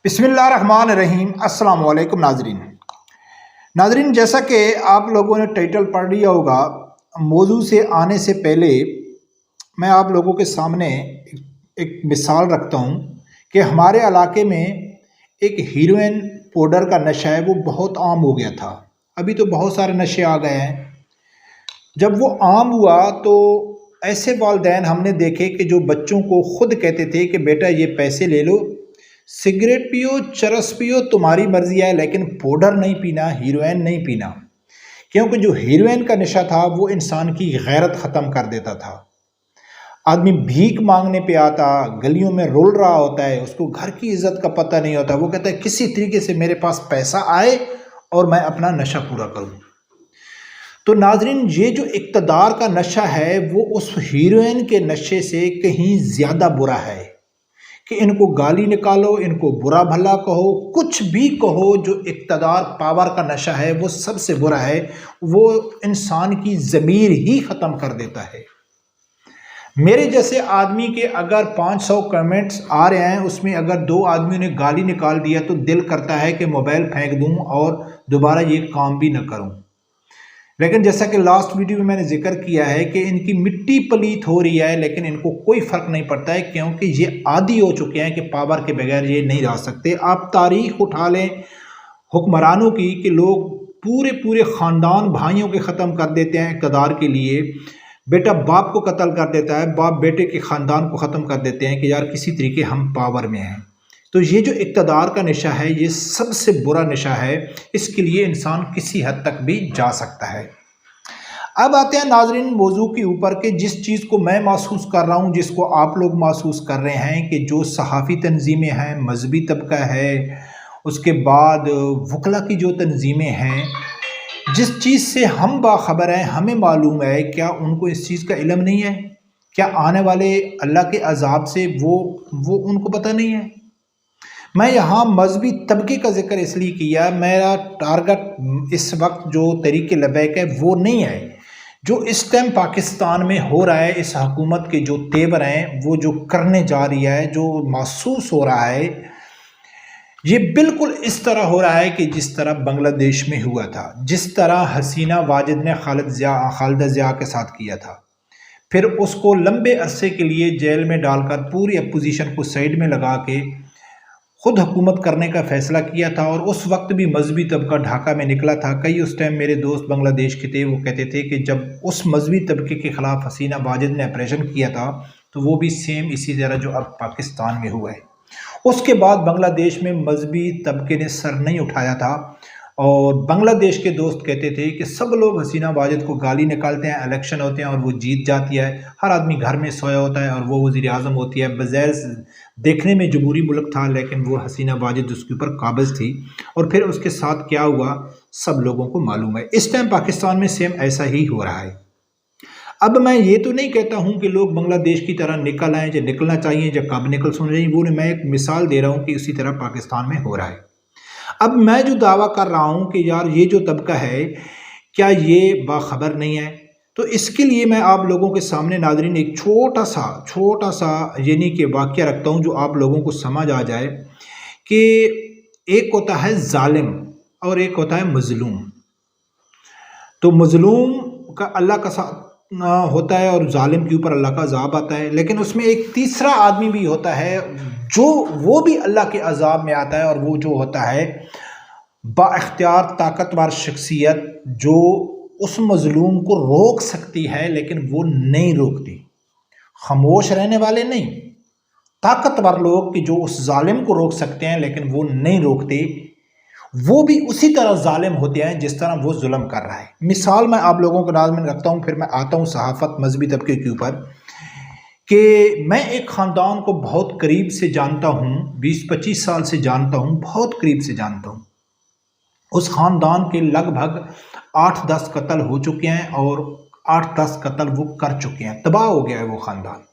बिस्मिल्लाहिर्रहमानिर्रहीम। अस्सलाम वालेकुम नाजरीन, जैसा कि आप लोगों ने टाइटल पढ़ लिया होगा, मौजू से आने से पहले मैं आप लोगों के सामने एक मिसाल रखता हूँ कि हमारे इलाके में एक हीरोइन पाउडर का नशा है, वो बहुत आम हो गया था। अभी तो बहुत सारे नशे आ गए हैं। जब वो आम हुआ तो ऐसे वालिदैन हमने देखे कि जो बच्चों को खुद कहते थे कि बेटा ये पैसे ले लो, सिगरेट पियो, चरस पियो, तुम्हारी मर्जी है, लेकिन पाउडर नहीं पीना, हीरोइन नहीं पीना। क्योंकि जो हीरोइन का नशा था वो इंसान की गैरत ख़त्म कर देता था। आदमी भीख मांगने पे आता, गलियों में रोल रहा होता है, उसको घर की इज्जत का पता नहीं होता। वो कहता है किसी तरीके से मेरे पास पैसा आए और मैं अपना नशा पूरा करूं। तो नाजरीन, ये जो इक़्तिदार का नशा है वो उस हीरोइन के नशे से कहीं ज़्यादा बुरा है कि इनको गाली निकालो, इनको बुरा भला कहो, कुछ भी कहो, जो इक़्तिदार पावर का नशा है वो सबसे बुरा है। वो इंसान की ज़मीर ही ख़त्म कर देता है। मेरे जैसे आदमी के अगर 500 कमेंट्स आ रहे हैं, उसमें अगर 2 आदमियों ने गाली निकाल दिया तो दिल करता है कि मोबाइल फेंक दूं और दोबारा ये काम भी न करूं। लेकिन जैसा कि लास्ट वीडियो में मैंने जिक्र किया है कि इनकी मिट्टी पलीत हो रही है, लेकिन इनको कोई फ़र्क नहीं पड़ता है, क्योंकि ये आदी हो चुके हैं कि पावर के बगैर ये नहीं रह सकते। आप तारीख उठा लें हुक्मरानों की कि लोग पूरे पूरे ख़ानदान भाइयों के ख़त्म कर देते हैं इक़्तिदार के लिए। बेटा बाप को कत्ल कर देता है, बाप बेटे के ख़ानदान को ख़त्म कर देते हैं कि यार किसी तरीके हम पावर में हैं। तो ये जो इक़्तिदार का नशा है ये सबसे बुरा नशा है। इसके लिए इंसान किसी हद तक भी जा सकता है। अब आते हैं नाजरीन मौजू के ऊपर कि जिस चीज़ को मैं महसूस कर रहा हूँ, जिसको आप लोग महसूस कर रहे हैं, कि जो सहाफ़ी तंजीमें हैं, मजहबी तबका है, उसके बाद वकला की जो तंजीमें हैं, जिस चीज़ से हम बाखबर हैं, हमें मालूम है, क्या उनको इस चीज़ का इल्म नहीं है? क्या आने वाले अल्लाह के अजाब से वो उनको पता नहीं है? मैं यहाँ मजहबी तबके का जिक्र इसलिए किया, मेरा टारगेट इस वक्त जो तरीक़े लबैक है वो नहीं है। जो इस टाइम पाकिस्तान में हो रहा है, इस हुकूमत के जो तेवर हैं, वो जो करने जा रही है, जो महसूस हो रहा है, ये बिल्कुल इस तरह हो रहा है कि जिस तरह बांग्लादेश में हुआ था, जिस तरह हसीना वाजिद ने खालिदा ज़िया के साथ किया था। फिर उसको लंबे अरसे के लिए जेल में डालकर पूरी अपोजिशन को साइड में लगा के खुद हुकूमत करने का फ़ैसला किया था। और उस वक्त भी मजहबी तबका ढाका में निकला था। कई उस टाइम मेरे दोस्त बांग्लादेश के थे, वो कहते थे कि जब उस मजहबी तबके के ख़िलाफ़ हसीना वाजिद ने ऑपरेशन किया था तो वो भी सेम इसी तरह जो अब पाकिस्तान में हुआ है। उसके बाद बांग्लादेश में मजहबी तबके ने सर नहीं उठाया था और बांग्लादेश के दोस्त कहते थे कि सब लोग हसीना वाजिद को गाली निकालते हैं, इलेक्शन होते हैं और वो जीत जाती है, हर आदमी घर में सोया होता है और वो वज़ीर आज़म होती है। बज़ैर देखने में जमहूरी मुल्क था, लेकिन वो हसीना वाजिद उसके ऊपर काबिज़ थी। और फिर उसके साथ क्या हुआ सब लोगों को मालूम है। इस टाइम पाकिस्तान में सेम ऐसा ही हो रहा है। अब मैं ये तो नहीं कहता हूँ कि लोग बांग्लादेश की तरह निकल आएँ, जो निकलना चाहिए, जो कब निकल सुन रही, वो मैं एक मिसाल दे रहा हूँ कि उसी तरह पाकिस्तान में हो रहा है। अब मैं जो दावा कर रहा हूँ कि यार ये जो तबका है, क्या ये बाखबर नहीं है? तो इसके लिए मैं आप लोगों के सामने नाज़रीन एक छोटा सा यानी कि वाक़या रखता हूँ जो आप लोगों को समझ आ जाए कि एक होता है ज़ालिम और एक होता है मज़लूम। तो मज़लूम का अल्लाह का साथ होता है और ज़ालिम के ऊपर अल्लाह का अज़ाब आता है। लेकिन उसमें एक तीसरा आदमी भी होता है जो वो भी अल्लाह के अज़ाब में आता है, और वो जो होता है बाइख्तियार ताकतवर शख्सियत जो उस मज़लूम को रोक सकती है, लेकिन वो नहीं रोकती। खामोश रहने वाले नहीं, ताकतवर लोग कि जो उस जालिम को रोक सकते हैं लेकिन वो नहीं रोकते, वो भी उसी तरह जालिम होते हैं जिस तरह वो जुल्म कर रहा है। मिसाल मैं आप लोगों को नाज़ में रखता हूँ, फिर मैं आता हूँ सहाफ़त मजहबी तबके के ऊपर कि मैं एक ख़ानदान को बहुत करीब से जानता हूँ, 20-25 साल से जानता हूँ, बहुत करीब से जानता हूँ। उस ख़ानदान के लगभग 8-10 कत्ल हो चुके हैं और 8-10 कत्ल वो कर चुके हैं, तबाह हो गया है वो ख़ानदान।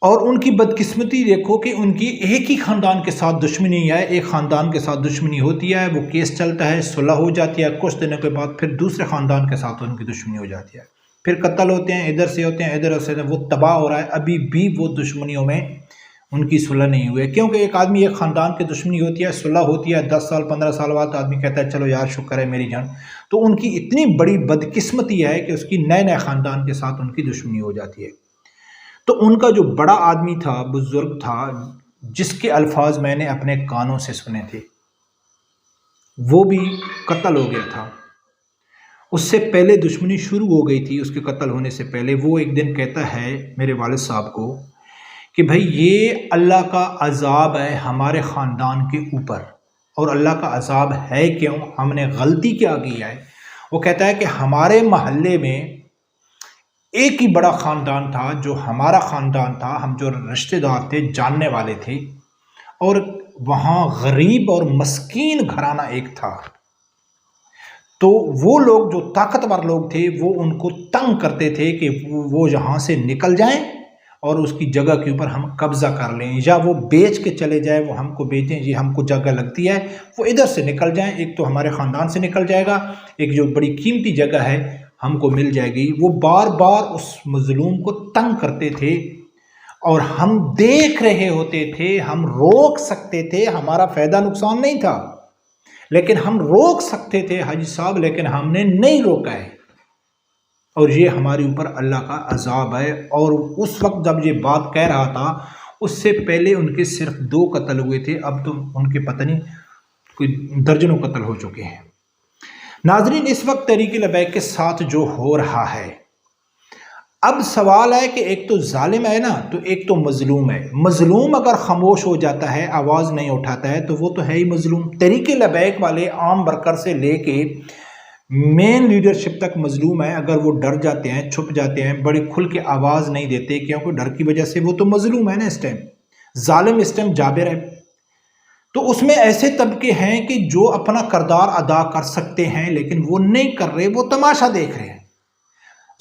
और उनकी बदकिस्मती देखो कि उनकी एक ही ख़ानदान के साथ दुश्मनी है। एक ख़ानदान के साथ दुश्मनी होती है, वो केस चलता है, सुलह हो जाती है, कुछ दिनों के बाद फिर दूसरे ख़ानदान के साथ उनकी दुश्मनी हो जाती है, फिर कत्ल होते हैं, इधर से होते हैं, इधर से वो तबाह हो रहा है। अभी भी वो दुश्मनियों में उनकी सुलह नहीं हुई, क्योंकि एक आदमी एक ख़ानदान की दुश्मनी होती है, सुलह होती है, 10 साल 15 साल बाद आदमी कहता है चलो यार शुक्र है मेरी जान। तो उनकी इतनी बड़ी बदकिस्मती है कि उसकी नए नए ख़ानदान के साथ उनकी दुश्मनी हो जाती है। तो उनका जो बड़ा आदमी था, बुजुर्ग था, जिसके अल्फाज मैंने अपने कानों से सुने थे, वो भी कत्ल हो गया था। उससे पहले दुश्मनी शुरू हो गई थी, उसके कत्ल होने से पहले। वो एक दिन कहता है मेरे वालिद साहब को कि भाई ये अल्लाह का अज़ाब है हमारे ख़ानदान के ऊपर। और अल्लाह का अज़ाब है क्यों, हमने गलती क्या की है। वो कहता है कि हमारे महल्ले में एक ही बड़ा ख़ानदान था जो हमारा ख़ानदान था, हम जो रिश्तेदार थे, जानने वाले थे, और वहाँ गरीब और मस्कीन घराना एक था। तो वो लोग जो ताकतवर लोग थे वो उनको तंग करते थे कि वो यहाँ से निकल जाएं और उसकी जगह के ऊपर हम कब्ज़ा कर लें, या वो बेच के चले जाए, वो हमको बेचें, जी हमको जगह लगती है, वो इधर से निकल जाएं। एक तो हमारे ख़ानदान से निकल जाएगा, एक जो बड़ी कीमती जगह है हमको मिल जाएगी। वो बार बार उस मज़लूम को तंग करते थे और हम देख रहे होते थे, हम रोक सकते थे, हमारा फ़ायदा नुकसान नहीं था, लेकिन हम रोक सकते थे हाजी साहब, लेकिन हमने नहीं रोका है। और ये हमारे ऊपर अल्लाह का अज़ाब है। और उस वक्त जब ये बात कह रहा था, उससे पहले उनके सिर्फ 2 कत्ल हुए थे, अब तो उनके पता नहीं कोई दर्जनों कत्ल हो चुके हैं। नाज़रीन, इस वक्त तहरीक लबैक के साथ जो हो रहा है, अब सवाल है कि एक तो जालिम है ना, तो एक तो मजलूम है। मजलूम अगर खामोश हो जाता है, आवाज़ नहीं उठाता है, तो वो तो है ही मजलूम। तहरीक लबैक वाले आम वर्कर से लेके मेन लीडरशिप तक मजलूम है। अगर वो डर जाते हैं, छुप जाते हैं, बड़े खुल के आवाज़ नहीं देते, क्योंकि डर की वजह से वो तो मजलूम है ना। इस टाइम जालिम, इस टाइम जाबिर है। तो उसमें ऐसे तबके हैं कि जो अपना किरदार अदा कर सकते हैं, लेकिन वो नहीं कर रहे, वो तमाशा देख रहे हैं।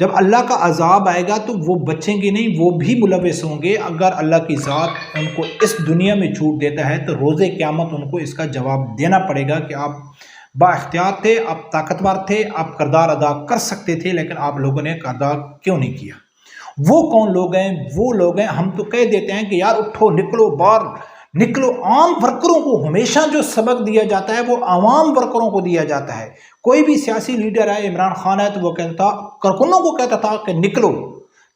जब अल्लाह का अज़ाब आएगा तो वो बचेंगे नहीं, वो भी मुलविस होंगे। अगर अल्लाह की ज़ात उनको इस दुनिया में छूट देता है तो रोज़े क़यामत उनको इसका जवाब देना पड़ेगा कि आप बाइख्तियार थे, आप ताकतवर थे, आप किरदार अदा कर सकते थे, लेकिन आप लोगों ने किरदार क्यों नहीं किया। वो कौन लोग हैं? वो लोग हैं, हम तो कह देते हैं कि यार उठो, निकलो, बाहर निकलो। आम वर्करों को हमेशा जो सबक दिया जाता है वो आवाम वर्करों को दिया जाता है। कोई भी सियासी लीडर है, इमरान खान है, तो वो कहता था, कारकुनों को कहता था कि निकलो।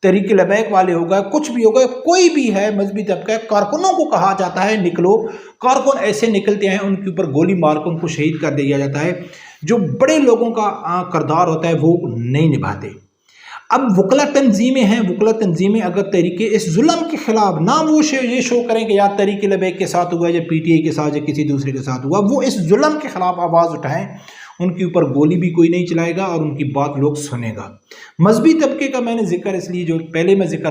तहरीक लबैक वाले हो गए, कुछ भी हो गए, कोई भी है मजहबी तबका, कारकुनों को कहा जाता है निकलो। कारकुन ऐसे निकलते हैं, उनके ऊपर गोली मार कर उनको शहीद कर दिया जाता है। जो बड़े लोगों का किरदार होता है वो नहीं निभाते। अब वकला तंजीमें हैं, वकला तंजीमें अगर तहरीके इस जुल्म के खिलाफ ना वो ये शो करें कि यार तहरीक लबैक के साथ हुआ या PTI के साथ या किसी दूसरे के साथ हुआ, वो इस जुल्म के खिलाफ आवाज़ उठाएं, उनके ऊपर गोली भी कोई नहीं चलाएगा और उनकी बात लोग सुनेगा। मजहबी तबके का मैंने जिक्र इसलिए, जो पहले मैं जिक्र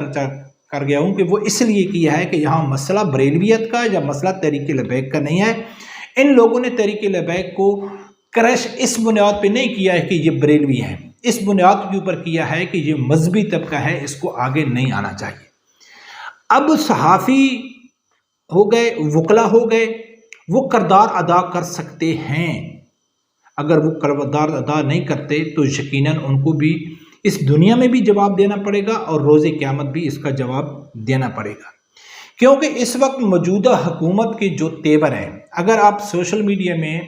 कर गया हूँ, कि वो इसलिए किया है कि यहाँ मसला बरेलवियत का या मसला तहरीक लबैक का नहीं है। इन लोगों ने तहरीक लबैक को क्रश इस बुनियाद पर नहीं किया है कि ये बरेलवी हैं, इस बुनियाद के ऊपर किया है कि ये मजहबी तबका है, इसको आगे नहीं आना चाहिए। अब सहाफ़ी हो गए, वकला हो गए, वो किरदार अदा कर सकते हैं। अगर वो किरदार अदा नहीं करते तो यकीनन उनको भी इस दुनिया में भी जवाब देना पड़ेगा और रोज़े क़यामत भी इसका जवाब देना पड़ेगा। क्योंकि इस वक्त मौजूदा हुकूमत के जो तेवर हैं, अगर आप सोशल मीडिया में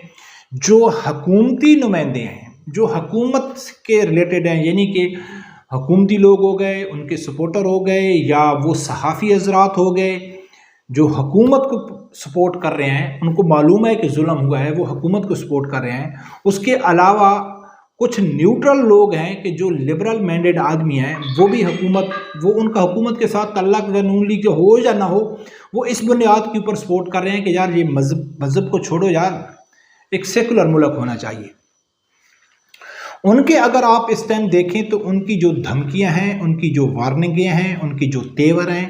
जो हकूमती नुमाइंदे हैं, जो हुकूमत के रिलेटेड हैं, यानी कि हुकूमती लोग हो गए, उनके सपोर्टर हो गए, या वो सहाफ़ी हज़रात हो गए जो हुकूमत को सपोर्ट कर रहे हैं, उनको मालूम है कि जुल्म हुआ है, वो हुकूमत को सपोर्ट कर रहे हैं। उसके अलावा कुछ न्यूट्रल लोग हैं कि जो लिबरल माइंडेड आदमी हैं, वो भी वो उनका हुकूमत के साथ तल्लक नून लीग जो हो या ना हो, वो इस बुनियाद के ऊपर सपोर्ट कर रहे हैं कि यार ये मज़हब को छोड़ो, यार एक सेकुलर मुल्क होना चाहिए। उनके अगर आप इस टाइम देखें तो उनकी जो धमकियां हैं, उनकी जो वार्निंगें हैं, उनकी जो तेवर हैं,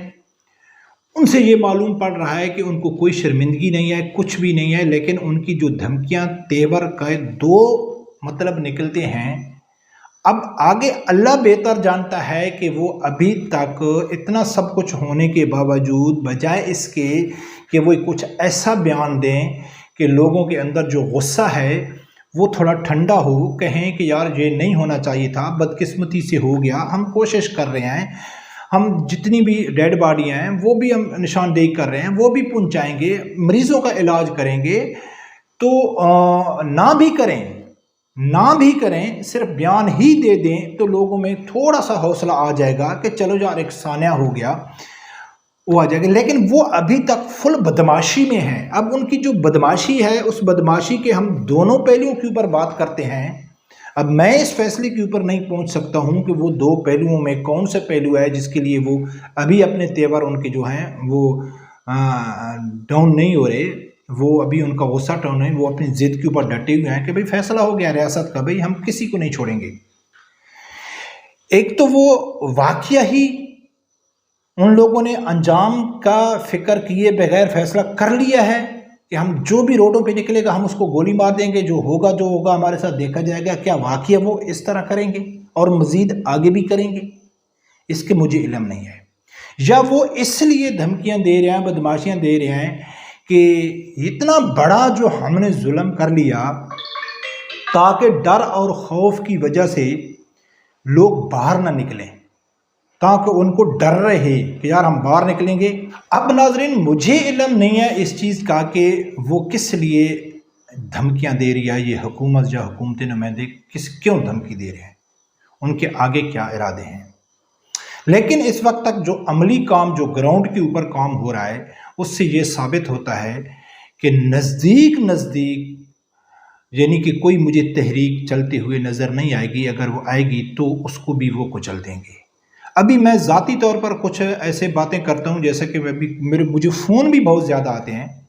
उनसे ये मालूम पड़ रहा है कि उनको कोई शर्मिंदगी नहीं है, कुछ भी नहीं है। लेकिन उनकी जो धमकियां, तेवर का 2 मतलब निकलते हैं। अब आगे अल्लाह बेहतर जानता है कि वो अभी तक इतना सब कुछ होने के बावजूद बजाय इसके कि वो कुछ ऐसा बयान दें कि लोगों के अंदर जो गुस्सा है वो थोड़ा ठंडा हो, कहें कि यार ये नहीं होना चाहिए था, बदकिस्मती से हो गया, हम कोशिश कर रहे हैं, हम जितनी भी डेड बॉडियाँ हैं वो भी हम निशानदेही कर रहे हैं, वो भी पहुँचाएंगे, मरीज़ों का इलाज करेंगे। तो ना भी करें, सिर्फ बयान ही दे दें तो लोगों में थोड़ा सा हौसला आ जाएगा कि चलो यार एक सान्या हो गया, वो आ जाएगा। लेकिन वो अभी तक फुल बदमाशी में है। अब उनकी जो बदमाशी है, उस बदमाशी के हम दोनों पहलुओं के ऊपर बात करते हैं। अब मैं इस फैसले के ऊपर नहीं पहुंच सकता हूं कि वो दो पहलुओं में कौन सा पहलू है जिसके लिए वो अभी अपने तेवर उनके जो हैं वो डाउन नहीं हो रहे, वो अभी उनका गुस्सा डाउन नहीं, वो अपनी जिद के ऊपर डटे हुए हैं कि भाई फैसला हो गया रियासत का, भाई हम किसी को नहीं छोड़ेंगे। एक तो वो वाकया ही उन लोगों ने अंजाम का फिक्र किए बगैर फैसला कर लिया है कि हम जो भी रोडों पे निकलेगा हम उसको गोली मार देंगे, जो होगा हमारे साथ देखा जाएगा। क्या वाकया वो इस तरह करेंगे और मज़ीद आगे भी करेंगे, इसके मुझे इल्म नहीं है। या वो इसलिए धमकियां दे रहे हैं, बदमाशियां दे रहे हैं कि इतना बड़ा जो हमने जुल्म कर लिया ताकि डर और खौफ की वजह से लोग बाहर ना निकलें, ताकि उनको डर रहे कि यार हम बाहर निकलेंगे। अब नाजरीन मुझे इल्म नहीं है इस चीज़ का कि वो किस लिए धमकियां दे रही है, ये हुकूमत या हुकूमती नुमाइंदे क्यों धमकी दे रहे हैं, उनके आगे क्या इरादे हैं। लेकिन इस वक्त तक जो अमली काम, जो ग्राउंड के ऊपर काम हो रहा है, उससे ये साबित होता है कि नज़दीक यानी कि कोई मुझे तहरीक चलते हुए नज़र नहीं आएगी। अगर वो आएगी तो उसको भी वो कुचल देंगे। अभी मैं ज़ाती तौर पर कुछ ऐसे बातें करता हूँ, जैसे कि मुझे फ़ोन भी बहुत ज़्यादा आते हैं।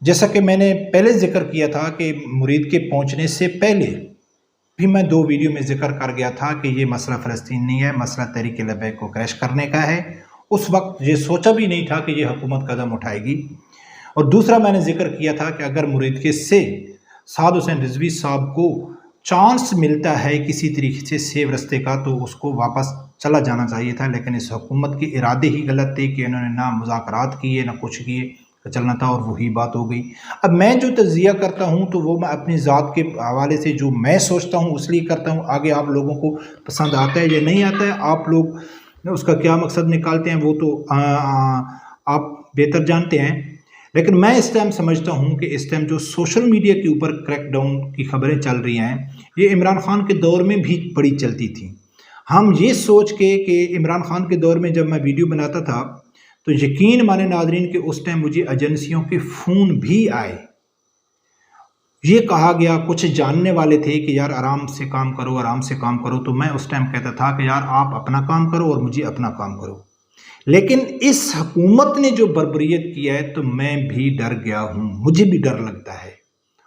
जैसा कि मैंने पहले जिक्र किया था कि मुरीद के पहुँचने से पहले भी मैं 2 वीडियो में जिक्र कर गया था कि ये मसला फ़लस्तीन नहीं है, मसला तहरीक लबैक को क्रैश करने का है। उस वक्त ये सोचा भी नहीं था कि ये हुकूमत कदम उठाएगी। और दूसरा मैंने जिक्र किया था कि अगर मुरीद के से साद हुसैन रिजवी साहब को चांस मिलता है किसी तरीके से सेव रस्ते का, तो उसको वापस चला जाना चाहिए था। लेकिन इस हुकूमत के इरादे ही गलत थे कि इन्होंने ना मुज़ाकरात किए ना कुछ किए, चलना था और वही बात हो गई। अब मैं जो तज़किया करता हूँ तो वो मैं अपनी ज़ात के हवाले से जो मैं सोचता हूँ उसलिए करता हूँ। आगे आप लोगों को पसंद आता है या नहीं आता है, आप लोग उसका क्या मकसद निकालते हैं वो तो आप बेहतर जानते हैं। लेकिन मैं इस टाइम समझता हूँ कि इस टाइम जो सोशल मीडिया के ऊपर क्रैकडाउन की खबरें चल रही हैं, ये इमरान खान के दौर में भी बड़ी चलती थी। हम ये सोच के कि इमरान खान के दौर में जब मैं वीडियो बनाता था तो यकीन माने नाजरीन कि उस टाइम मुझे एजेंसियों के फ़ोन भी आए। ये कहा गया, कुछ जानने वाले थे कि यार आराम से काम करो, आराम से काम करो। तो मैं उस टाइम कहता था कि यार आप अपना काम करो और मुझे अपना काम करो। लेकिन इस हुकूमत ने जो बर्बरियत किया है तो मैं भी डर गया हूँ, मुझे भी डर लगता है।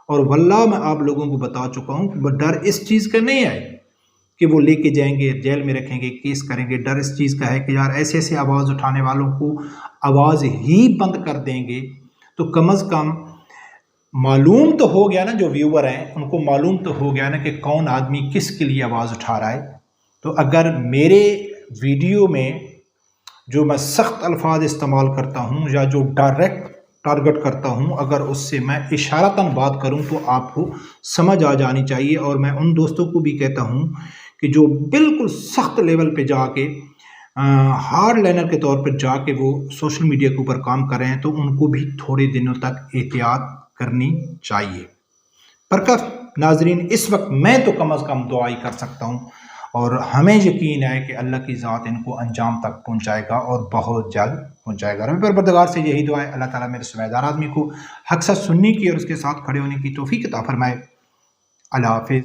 और वल्लाह मैं आप लोगों को बता चुका हूँ कि डर इस चीज़ का नहीं है कि वो लेके जाएंगे जेल में रखेंगे, केस करेंगे। डर इस चीज़ का है कि यार ऐसे ऐसे आवाज़ उठाने वालों को आवाज़ ही बंद कर देंगे तो कम अज़ कम मालूम तो हो गया ना, जो व्यूवर हैं उनको मालूम तो हो गया ना कि कौन आदमी किसके लिए आवाज़ उठा रहा है। तो अगर मेरे वीडियो में जो मैं सख्त अल्फाज इस्तेमाल करता हूँ या जो डायरेक्ट टारगेट करता हूँ, अगर उससे मैं इशारतन बात करूँ तो आपको समझ आ जानी चाहिए। और मैं उन दोस्तों को भी कहता हूँ कि जो बिल्कुल सख्त लेवल पे जाके हार्ड लाइनर के तौर पर जाके वो सोशल मीडिया के ऊपर काम कर रहे हैं, तो उनको भी थोड़े दिनों तक एहतियात करनी चाहिए। पर नाजरीन इस वक्त मैं तो कम अज़ कम दुआ ही कर सकता हूँ और हमें यकीन है कि अल्लाह की ज़ात इनको अंजाम तक पहुँचाएगा और बहुत जल्द पहुँचाएगा। रब परवरदिगार से यही दुआ है, अल्लाह ताला मेरे समझदार आदमी को हक़ सच सुनने की और उसके साथ खड़े होने की तौफ़ीक़ अता फरमाए। अल्लाह हाफ़िज़।